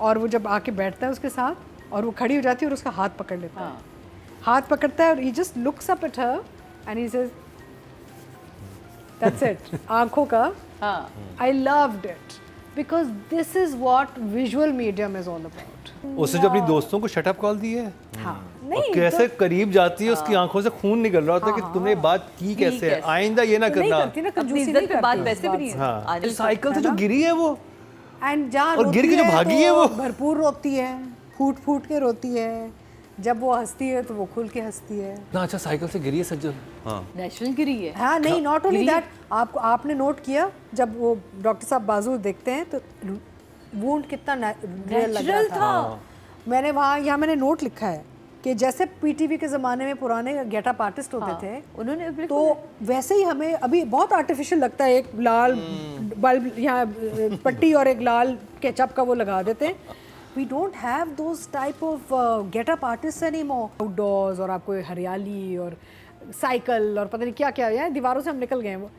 और वो जब आके बैठता है उसके साथ और वो खड़ी हो जाती है और उसका हाथ पकड़ लेता है, हाथ पकड़ता है और he just looks up at her and he says that's it आंखों का I loved it because this is what visual medium is all about. उसने जो अपनी दोस्तों को शट अप कॉल दी है, हाँ और नहीं कैसे करीब जाती है, उसकी आंखों से खून निकल रहा होता है कि तुमने बात की कैसे है, आइंदा ये ना तो नहीं करना। करती ना, अपनी कंजूसी इज्जत नहीं पे बात करती वैसे भी नहीं है। हाँ, आदिल साइकिल से जो गिरी है वो, एंड जहाँ और गिर के जो भागी है वो भरपूर रोती है, फूट फूट के रोती है, जब वो हंसती है तो वो खुल के हंसती है ना। अच्छा, साइकिल से गिरी है सज्जल। हाँ, नेशनल गिरी है। हाँ नहीं, नॉट ओनली दैट, आपने नोट किया जब वो डॉक्टर साहब बाजू देखते हैं तो वुंड कितना रियल लग रहा था। मैंने यहाँ मैंने नोट लिखा है कि जैसे पीटीवी के ज़माने में पुराने गेटअप आर्टिस्ट होते थे, उन्होंने तो वैसे ही हमें अभी बहुत आर्टिफिशियल लगता है, एक लाल बल्ब यहाँ पट्टी और एक लाल केचप का वो लगा देते हैं। We don't have those type of getup artist anymore. Outdoors और आपको हरियाली और साइकिल और पता नहीं क्या क्या है, दीवारों से हम निकल गए हैं वो।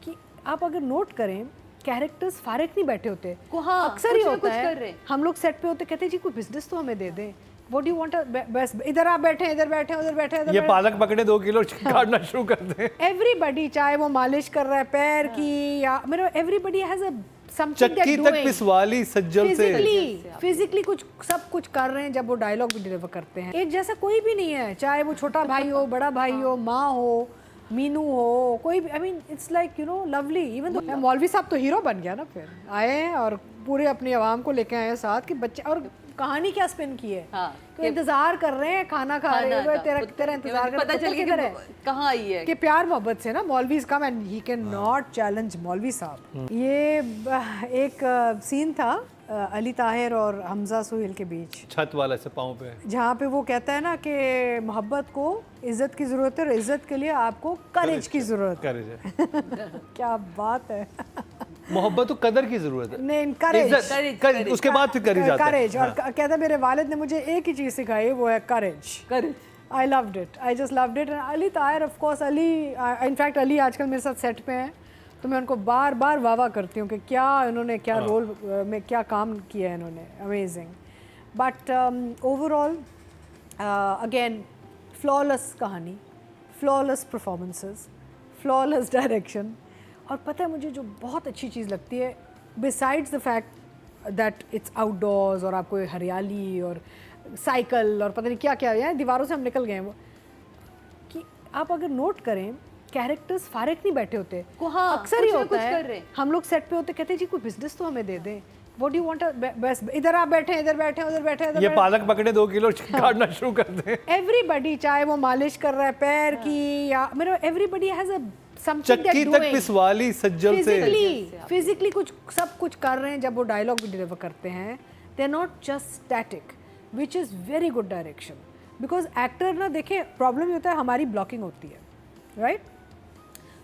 कि आप अगर नोट करें, कैरेक्टर्स फारिग नहीं बैठे होते, अक्सर ही होता है हम लोग सेट पे होते कहते हैं जी कोई बिजनेस तो हमें दे दें, व्हाट डू यू वांट, बस इधर आप बैठे, इधर बैठे, उधर बैठे, ये पालक पकड़े 2 किलो काटना शुरू कर दे। एवरीबडी, चाहे वो मालिश कर रहा है पैर की या मेरा, everybody has a something that चक्की डूइंग, तक पिसवाली सज्जल से फिजिकली कुछ सब कुछ कर रहे हैं जब वो डायलॉग भी डिलीवर करते हैं। एक जैसा कोई भी नहीं है, चाहे वो छोटा भाई हो, बड़ा भाई हो, माँ हो, मीनू हो, कोई भी। I mean it's like you know lovely. Even तो मौलवी साहब तो हीरो बन गया ना, फिर आए हैं और पूरे अपनी आवाम को लेके आए हैं साथ कि बच्चे, और कहानी क्या स्पिन की है, तो इंतजार कर रहे हैं, खाना खा रहे हैं, तेरा इंतजार कर, पता चल गया कहाँ आई है कि प्यार मोहब्बत से ना मौलवी come and he can not challenge मौलवी साहब। ये एक सीन था अली ताहिर और हमजा सुहेल के बीच, छत वाला से पाँव पे, जहाँ पे वो कहता है ना कि मोहब्बत को इज्जत की जरूरत है और इज्जत के लिए आपको करेज की जरूरत है। क्या बात है। मोहब्बत तो कदर की जरूरत है, नहीं करेज, उसके बाद फिर करेज आता है। करेज, और कहता है मेरे वालिद ने मुझे एक ही चीज़ सिखाई, वो है courage. I loved it, I just loved it. Ali Tahir of course, Ali in fact Ali आजकल मेरे साथ सेट पे हैं तो मैं उनको बार बार वाह करती हूँ कि क्या इन्होंने क्या रोल में क्या काम किया है इन्होंने, amazing. But overall again flawless कहानी, फ्लॉलेस परफॉर्मेंसेस, फ्लॉलेस डायरेक्शन। और पता है मुझे जो बहुत अच्छी चीज़ लगती है, besides the fact that it's outdoors और आपको हरियाली और साइकिल और पता नहीं क्या क्या है, दीवारों से हम निकल गए हैं वो। कि आप अगर नोट करें, कैरेक्टर्स फारिग नहीं बैठे होते, अक्सर ही होता है हम लोग सेट पे होते कहते हैं जी कोई बिजनेस तो हमें दे दें, व्हाट डू यू वांट, बस इधर आप बैठे, इधर बैठे, उधर बैठे, ये पालक पकड़े 2 किलो काटना शुरू कर दे। एवरीबडी, चाहे वो मालिश कर रहा है पैर की या मेरा, everybody has a something that चक्की तक पिसवाली सज्जल से, फिजिकली कुछ सब कुछ कर रहे हैं जब वो डायलॉग भी डिलीवर करते हैं। They are not just static, which is very good direction. Because actor ना, देखें प्रॉब्लम ये होता है हमारी ब्लॉकिंग होती है, राइट?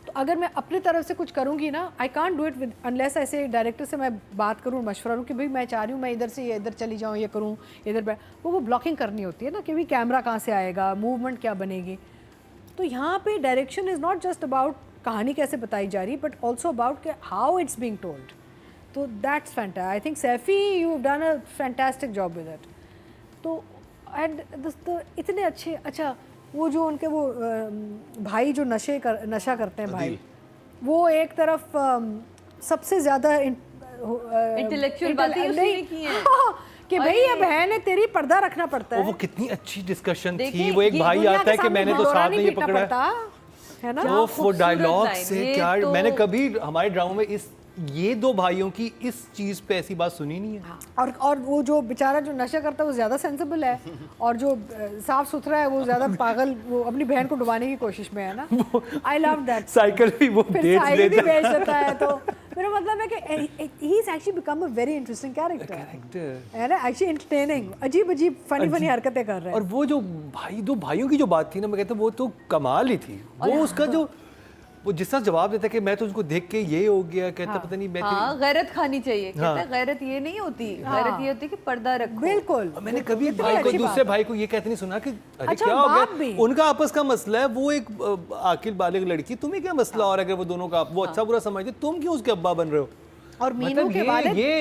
तो अगर मैं अपनी तरफ से कुछ करूँगी ना, I can't do it with unless ऐसे डायरेक्टर से मैं बात करूँ, मशवरा लूँ कि भाई मैं चाह रही हूँ मैं इधर से इधर चली जाऊँ, ये करूँ इधर, वो ब्लॉकिंग करनी होती है ना कि भाई कैमरा कहाँ से आएगा, मूवमेंट क्या बनेगी। तो यहाँ पे direction is not just about कहानी कैसे बताई जा रही, but also about how it's being told. तो that's fantastic. I think Saifi you have done a fantastic job with it. तो एंड इतने अच्छे, अच्छा वो जो उनके वो भाई जो नशा करते हैं भाई, वो एक तरफ सबसे ज़्यादा इंटेलेक्चुअल बातें उसने की हैं कि भाई ये बहन है तेरी, पर्दा रखना पड़ता है। वो कितनी अच्छी डिस्कशन थी। वो एक भाई आता है कि मैंने तो साथ में ये पकड़ा है ना, वो डायलॉग से क्या, मैंने कभी हमारे ड्रामा में ये 2 भाइयों की इस चीज़ पे ऐसी बात सुनी नहीं है। और वो जो बेचारा जो नशा करता है वो ज़्यादा सेंसिबल है, और जो साफ सुथरा है वो ज़्यादा पागल, वो अपनी बहन को डुबाने की कोशिश में है ना। I love that. साइकिल भी वो बेच देता है। तो मेरा मतलब है कि he is actually become a very interesting character, है ना, एक्चुअली एंटरटेनिंग, अजीब फनी हरकतें कर रहे हैं। और वो जो 2 भाइयों की जो बात थी ना, मैं कहता वो तो कमाल ही थी। वो उसका जो वो जिस तरह जवाब देता है कि मैं तो उनको देख के ये हो गया, कहता पता नहीं मैं गैरत खानी चाहिए, कहता है गैरत ये नहीं होती, गैरत ये होती है कि पर्दा रखो। बिल्कुल। मैंने कभी भाई को, दूसरे भाई को ये कहते नहीं सुना कि अरे क्या हो गया, उनका आपस का मसला है, वो एक आकिल बालिग लड़की, तुम्हें क्या मसला, और अगर वो दोनों का वो अच्छा बुरा समझते, तुम क्यों उसके अब्बा बन रहे हो। और मीनू के ये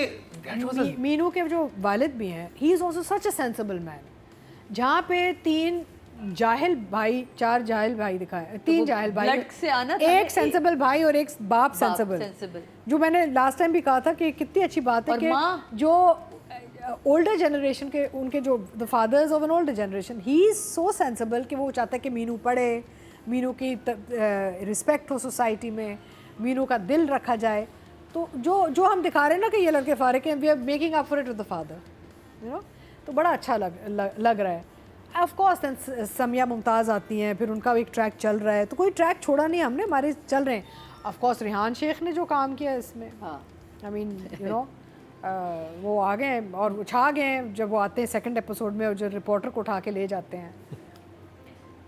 मीनू के जो वालिद भी हैं, he is also such a sensible man. जहाँ पे 4 जाहिल भाई दिखाए, 3 जाहिल भाई, blood से आना था एक सेंसिबल भाई और एक बाप सेंसिबल, जो मैंने लास्ट टाइम भी कहा था कि कितनी अच्छी बात है कि जो ओल्डर जनरेशन के, उनके जो the fathers of an older generation, he is so sensible कि वो चाहता है कि मीनू पढ़े, मीनू की रिस्पेक्ट हो सोसाइटी में, मीनू का दिल रखा जाए। तो जो हम दिखा रहे हैं ना कि ये लड़के फारिक हैं, we are making up for it with the father, you know, तो बड़ा अच्छा लग रहा है। Of course then Samiya Mumtaz आती हैं, फिर उनका भी एक ट्रैक चल रहा है, तो कोई ट्रैक छोड़ा नहीं हमने, हमारे चल रहे हैं। ऑफ कोर्स रिहान शेख ने जो काम किया इसमें, आई मीन यू नो, वो आ गए और छा गए जब वो आते हैं सेकंड एपिसोड में, और जो रिपोर्टर को उठा के ले जाते हैं।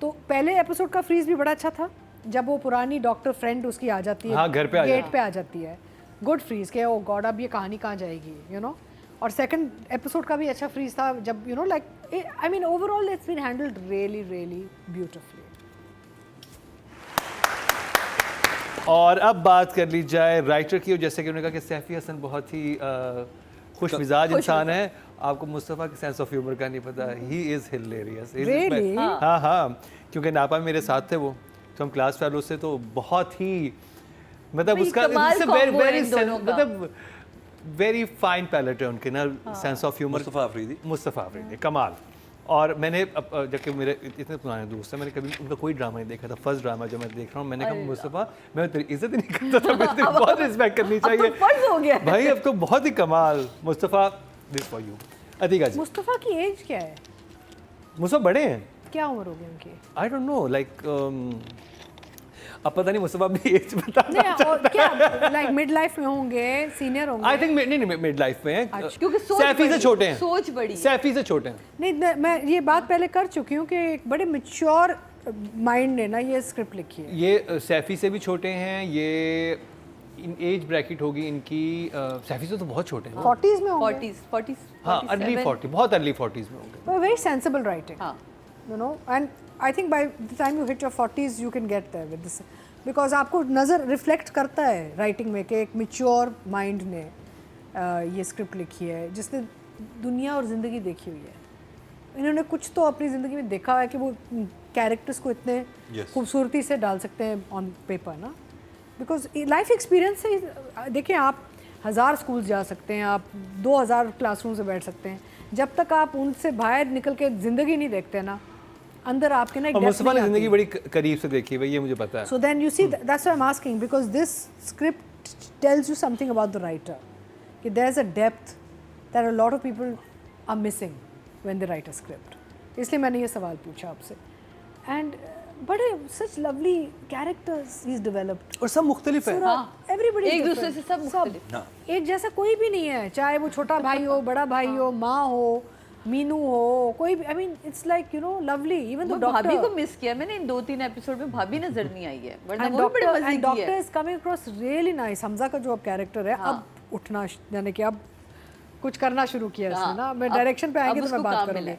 तो पहले एपिसोड का फ्रीज भी बड़ा अच्छा था, जब वो पुरानी डॉक्टर फ्रेंड उसकी आ जाती है, हाँ, घर पे गेट पे आ जाती है, गुड फ्रीज के, ओ गॉड अब ये कहानी कहाँ जाएगी, यू नो। और सेकंड एपिसोड का भी अच्छा फ्रीज था, जब you know like, I mean overall it's been handled really really beautifully. और अब बात कर ली जाए राइटर की, और जैसे कि उन्होंने कहा कि सैफी हसन बहुत ही खुश मिजाज इंसान है। आपको मुस्तफ़ा के सेंस ऑफ ह्यूमर का नहीं पता, ही इज़ हिलेरियस। Really? हाँ, क्योंकि नापा मेरे साथ थे वो, तो हम क्लास फेलो से, तो बहुत ही मतलब उसका मतलब वेरी फाइन पैलेट है उनके ना, sense of humour. Mustafa Afridi कमाल। और मैंने जबकि मेरे इतने पुराने दोस्त हैं, मैंने कभी उनका कोई ड्रामा नहीं देखा था। फर्स्ट ड्रामा जो मैं देख रहा हूँ, मैंने कहा मुस्तफ़ा, मैं तेरी इज्जत ही नहीं करता था, मैं तेरी बहुत रिस्पेक्ट करनी चाहिए। फर्ज हो गया भाई अब तो बहुत ही कमाल। Mustafa, this for you. Atika ji, Mustafa की एज क्या है? मुस्तफ़ा बड़े हैं, क्या उम्र होगी उनकी? आई डोंट नो, लाइक अब पता नहीं, मुस्तफ़ा भी एज बता। नहीं, और क्या लाइक मिड लाइफ में होंगे, सीनियर होंगे? आई थिंक नहीं मिड लाइफ में हैं, क्योंकि सैफी से छोटे हैं, सोच बड़ी, सैफी से छोटे हैं। नहीं, मैं ये बात पहले कर चुकी हूँ कि एक बड़े मैच्योर माइंड ने ना ये स्क्रिप्ट लिखी है। ये सैफी से भी छोटे हैं, ये इन एज ब्रैकेट होगी इनकी, सैफी से तो बहुत छोटे हैं, 40s में होंगे। 40s हाँ, अर्ली 40, बहुत अर्ली 40s में होंगे। वेरी सेंसिबल राइटिंग, हाँ, you know, and I think by the time you hit your 40s you can get there with this, because आपको नज़र रिफ्लेक्ट करता है राइटिंग में कि एक मैच्योर माइंड ने ये स्क्रिप्ट लिखी है, जिसने दुनिया और ज़िंदगी देखी हुई है। इन्होंने कुछ तो अपनी ज़िंदगी में देखा है कि वो कैरेक्टर्स को इतने खूबसूरती से डाल सकते हैं ऑन पेपर ना, बिकॉज लाइफ एक्सपीरियंस से देखिए, आप 1000 स्कूल जा सकते हैं, आप 2000 क्लासरूम से बैठ सकते हैं, जब तक आप उनसे बाहर निकल के ज़िंदगी नहीं देखते ना, अंदर आपके ना एक मुस्तफ़ा ने ज़िंदगी बड़ी करीब से देखी है, ये मुझे पता है। So then you see, that's why I'm asking, because this script tells you something about the writer, कि there's a depth that a lot of people are missing when they write a script. इसलिए मैंने ये सवाल पूछा आपसे। And बड़े such lovely characters he's developed. और सब मुख्तलिफ है, everybody एक दूसरे से सब मुख्तलिफ, एक जैसा कोई भी नहीं है, चाहे वो छोटा भाई हो, बड़ा भाई हो, माँ हो, मीनू हो, कोई भी, I mean it's like you know lovely. Even the doctor, भाभी को मिस किया मैंने इन 2-3 एपिसोड में, भाभी नजर नहीं आई है, वरना वो बड़े मजे की डॉक्टर है। Is coming across really nice. Hamza का जो अब कैरेक्टर है, अब उठना, यानी कि अब कुछ करना शुरू किया इसने ना, मैं डायरेक्शन पे आएंगे तो मैं बात करूंगी,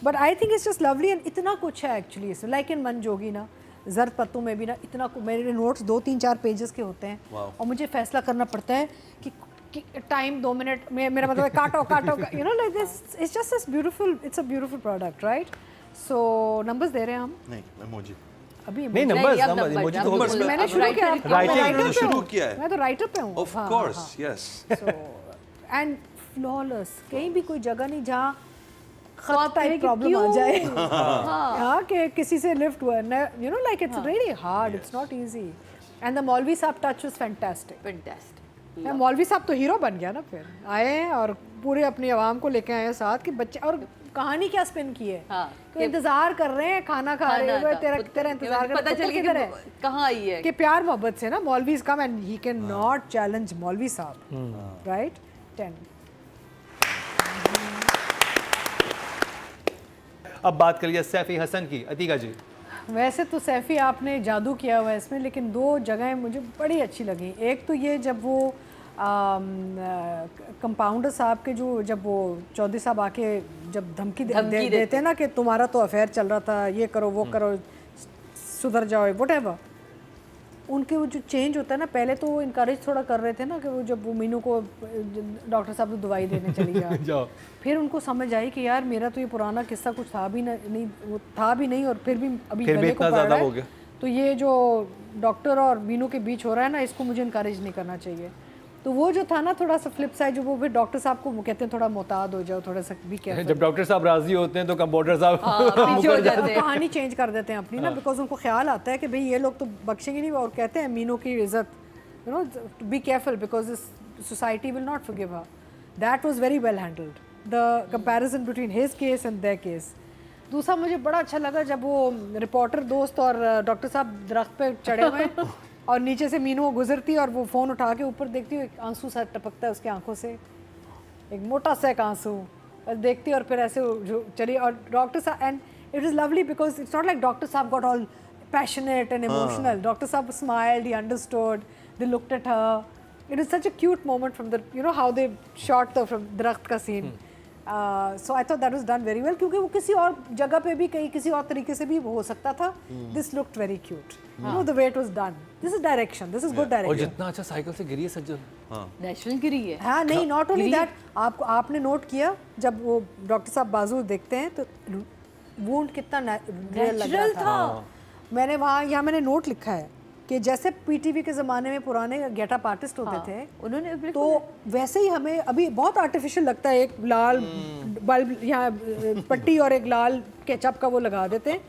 but I think it's just lovely. And इतना कुछ है एक्चुअली इसमें, लाइक इन मनजोगी ना, जर्द पत्तों में भी ना इतना, मेरे नोट्स 2-3-4 पेजेस के होते हैं, और मुझे फैसला करना पड़ता है कि टाइम 2 मिनट में, मेरा मतलब काटो, you know like this, it's just this beautiful, it's a beautiful product, right? So numbers दे रहे हैं हम, नहीं इमोजी, अभी नहीं नंबर्स इमोजी तो होगा। मैंने शुरू किया, शुरू किया है, मैं तो राइटर पे हूँ, of course, yes. And flawless, कहीं भी कोई जगह नहीं जहाँ खत टाइप प्रॉब्लम आ जाए, हाँ कि किसी से लिफ्ट हुआ, you know like it's really hard, it's not easy. And the मौलवी साहब टच वाज फैंटास्टिक। मौलवी साहब तो हीरो बन गया ना, फिर आए हैं और पूरे अपनी आवाम को लेके आए हैं साथ, कि बच्चे, और कहानी क्या स्पिन की है, कि इंतजार कर रहे हैं, खाना खा रहे हैं, तेरा इंतजार कर, पता चल गया कहाँ आई है, कि प्यार मोहब्बत से ना मौलवी come and he can not challenge मौलवी साहब, राइट? 10। अब बात कर लिया सैफी हसन की, अतीका जी। वैसे तो सैफी आपने जादू किया हुआ है इसमें, लेकिन 2 जगहें मुझे बड़ी अच्छी लगी। एक तो ये जब वो कंपाउंडर साहब के जब वो चौधरी साहब आके जब धमकी देते हैं ना कि तुम्हारा तो अफेयर चल रहा था, ये करो वो करो, सुधर जाओ, व्हाटएवर, उनके वो जो चेंज होता है ना, पहले तो वो इनकरेज थोड़ा कर रहे थे ना कि वो जब वो मीनू को डॉक्टर साहब तो दवाई देने चली जाओ, फिर उनको समझ आई कि यार मेरा तो ये पुराना किस्सा कुछ था भी नहीं, वो था भी नहीं, और फिर भी अभी गले को पड़ रहा है, तो ये जो डॉक्टर और मीनू के बीच हो रहा है ना, इसको मुझे इनकरेज नहीं करना चाहिए। तो वो जो था ना थोड़ा सा फ्लिप साइड, जो वो फिर डॉक्टर साहब को कहते हैं थोड़ा मोहताद हो जाओ, थोड़ा सा भी केयरफुल। जब डॉक्टर साहब राजी होते हैं तो कंपाउंडर साहब पीछे हो जाते हैं। कहानी चेंज कर देते हैं अपनी ना, बिकॉज उनको ख्याल आता है कि भाई ये लोग तो बख्शेंगे नहीं, और कहते हैं मीनू की इज्जत, you know, be careful because this society will not forgive her. That was very well handled, the comparison between his case and there case. दूसरा मुझे बड़ा अच्छा लगा जब वो रिपोर्टर दोस्त और डॉक्टर साहब दरख्त पे चढ़े हुए हैं और नीचे से मीनू गुजरती है और वो फ़ोन उठा के ऊपर देखती है, एक आंसू सा टपकता है उसकी आंखों से, एक मोटा सा एक आंसू, और देखती है और फिर ऐसे चली। और doctor Sahab, and it is lovely because it's not like doctor Sahab got all passionate and emotional. Doctor Sahab smiled, he understood, they looked at her. It was such a cute moment from the, you know, how they shot the from दरख्त का scene. So I thought that was done very well, क्योंकि वो किसी और जगह पे भी कहीं किसी और तरीके से भी हो सकता था. This looked very cute. You know the way it was done. This is direction. This is good direction. और जितना अच्छा साइकिल से गिरी है सज्जल. नेशनल गिरी है. हाँ नहीं, not only that, आपने नोट किया जब वो डॉक्टर साहब बाजू देखते हैं तो वुंड कितना रियल लग रहा था. मैंने वहाँ यहाँ मैंने नोट लिखा है कि जैसे पीटीवी के ज़माने में पुराने गेटअप आर्टिस्ट होते थे, उन्होंने तो वैसे ही हमें अभी बहुत आर्टिफिशियल लगता है. एक लाल बल्ब यहाँ पट्टी और एक लाल केचप का वो लगा देते हैं.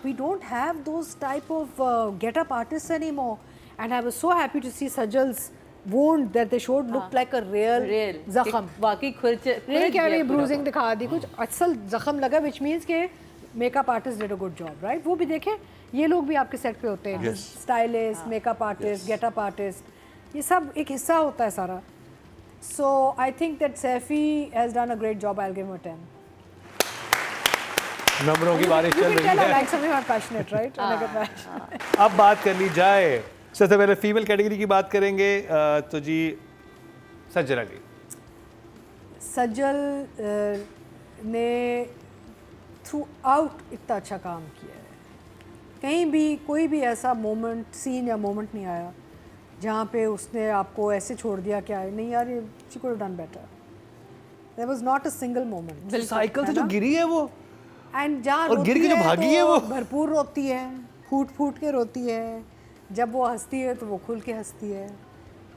We don't have those type of getup artist anymore. And I was so happy to see Sajal's wound that they showed looked like a real जख्म. वाकई नहीं क्या ये ब्रूजिंग दिखा दी, कुछ असल जख्म लगा, which means के makeup artist did a good job, right. वो भी देखें, ये लोग भी आपके सेट पे होते हैं, stylist, makeup artist, getup artist, ये सब एक हिस्सा होता है सारा. So I think that Saifi has done a great job. I will give him a 10. नंबरों की बारिश चल रही है. Like something I am passionate, right. अब बात कर ली जाए, सबसे पहले फीमेल कैटेगरी की बात करेंगे. तो जी सज्जल अली. सज्जल ने थ्रू आउट इतना अच्छा काम किया है. कहीं भी कोई भी ऐसा मोमेंट, सीन या मोमेंट नहीं आया जहाँ पे उसने आपको ऐसे छोड़ दिया क्या नहीं यार ये she could have done better. There was not a single moment. Cycle से जो गिरी है वो, एंड जहाँ और गिर के जो भागी है वो भरपूर रोती है, फूट फूट के रोती है. जब वो हंसती है तो वो खुल के हंसती है.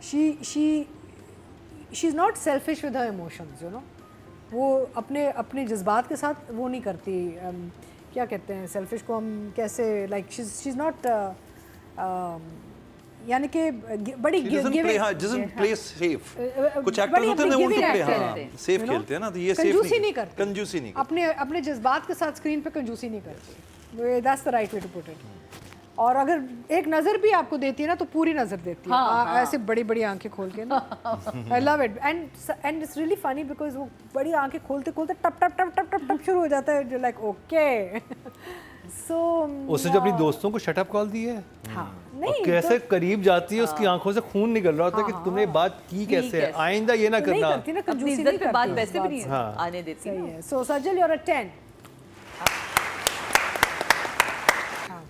She is not selfish with her emotions, you know. वो अपने अपने जज्बात के साथ वो नहीं करती. क्या कहते हैं सेल्फिश को हम कैसे, लाइक शी इज़ नॉट, यानी कि बड़ी doesn't play safe. कुछ एक्टर्स होते हैं उनको प्ले सेफ खेलते हैं ना, तो ये सेफ कंजूसी नहीं करती. कंजूसी नहीं अपने अपने जज्बात के साथ स्क्रीन पे कंजूसी नहीं करती. That's the right way to put it. और अगर एक नज़र भी आपको देती है ना तो पूरी नज़र देती है. ऐसे बड़ी बड़ी आंखें खोल के ना. I love it. And it's really funny because वो बड़ी आंखें खोलते खोलते टप टप टप टप टप टप शुरू हो जाता है. Like okay. सो उसने जो अपनी दोस्तों को शट अप कॉल दी है, हाँ और नहीं कैसे करीब जाती है, उसकी आंखों से खून निकल रहा होता है कि तुमने बात की कैसे है, आइंदा ये ना नहीं करना. करती ना, अपनी कंजूसी इज्जत नहीं पे बात करती. वैसे भी नहीं आने देती. सही है. सो सज्जल यू आर अ 10.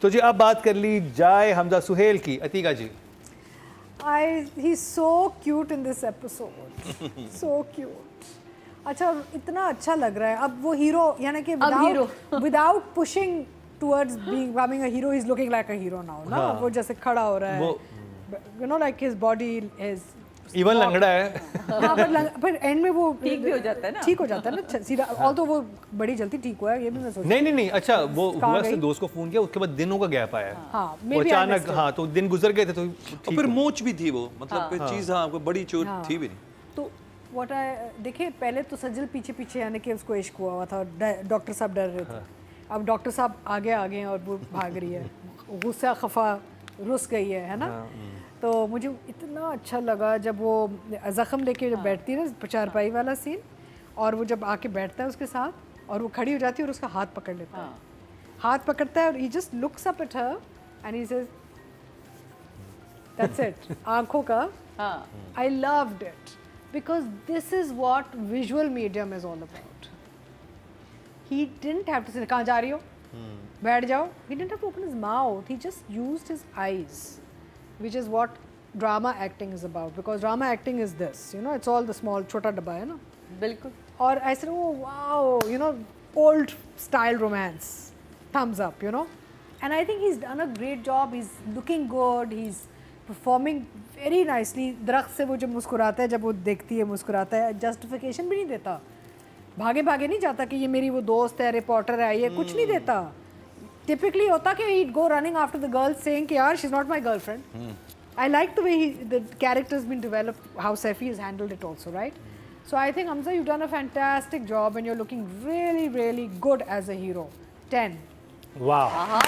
तो जी अब बात कर ली जाए हमजा सुहेल की. अतीका जी. He's so cute in this episode. So cute. अच्छा, इतना अच्छा लग रहा है. अब वो हीरो, यानी कि without pushing towards becoming a hero, he's looking like a hero now. ना वो जैसे खड़ा हो रहा है. You know, like his body is even लंगड़ा है. हाँ, पर एंड में वो ठीक भी हो जाता है ना. ठीक हो जाता है ना सीधा. ऑल तो वो बड़ी जल्दी ठीक हुआ है, ये भी मैं सोच. नहीं अच्छा, वो हुआ से दोस्त को फोन किया, उसके बाद दिनों का गैप आया. हाँ, वो अचानक, हाँ तो दिन गुजर गए थे तो और फिर मोच भी थी वो, मतलब कोई चीज, हाँ कोई बड़ी चोट थी भी नहीं. तो व्हाट आई देखिए, पहले तो सज्जल पीछे पीछे यानी कि उसको इश्क हुआ था. डॉक्टर साहब डर रहे थे. अब डॉक्टर साहब आगे आगे हैं और वो भाग रही है, गुस्सा खफा रुस गई है ना. तो मुझे इतना अच्छा लगा जब वो ज़ख़म लेके जब बैठती है ना, चारपाई वाला सीन, और वो जब आके बैठता है उसके साथ और वो खड़ी हो जाती है और उसका हाथ पकड़ लेता है. हाथ पकड़ता है और he just looks up at her and he says that's it. आंखों का. I loved it because this is what visual medium is all about. He didn't have to say कहाँ जा रही हो, बैठ जाओ. He didn't have to open his mouth. He just used his eyes. which is what drama acting is about, because drama acting is this, you know, it's all the small chota dabba hai na. बिल्कुल. Or I said, oh wow, you know, old style romance, thumbs up, you know. And I think he's done a great job. He's looking good. He's performing very nicely. दरख्त से वो जब मुस्कुराता है, जब वो देखती है मुस्कुराता है, justification भी नहीं देता. भागे भागे नहीं जाता कि ये मेरी वो दोस्त है, रिपोर्टर है, ये कुछ नहीं देता. Typically होता कि he'd go running after the girl saying कि यार she's not my girlfriend. I like the way the character's been developed, how Saifi has handled it also, right? So I think Hamza, you've done a fantastic job and you're looking really, really good as a hero. 10. Wow.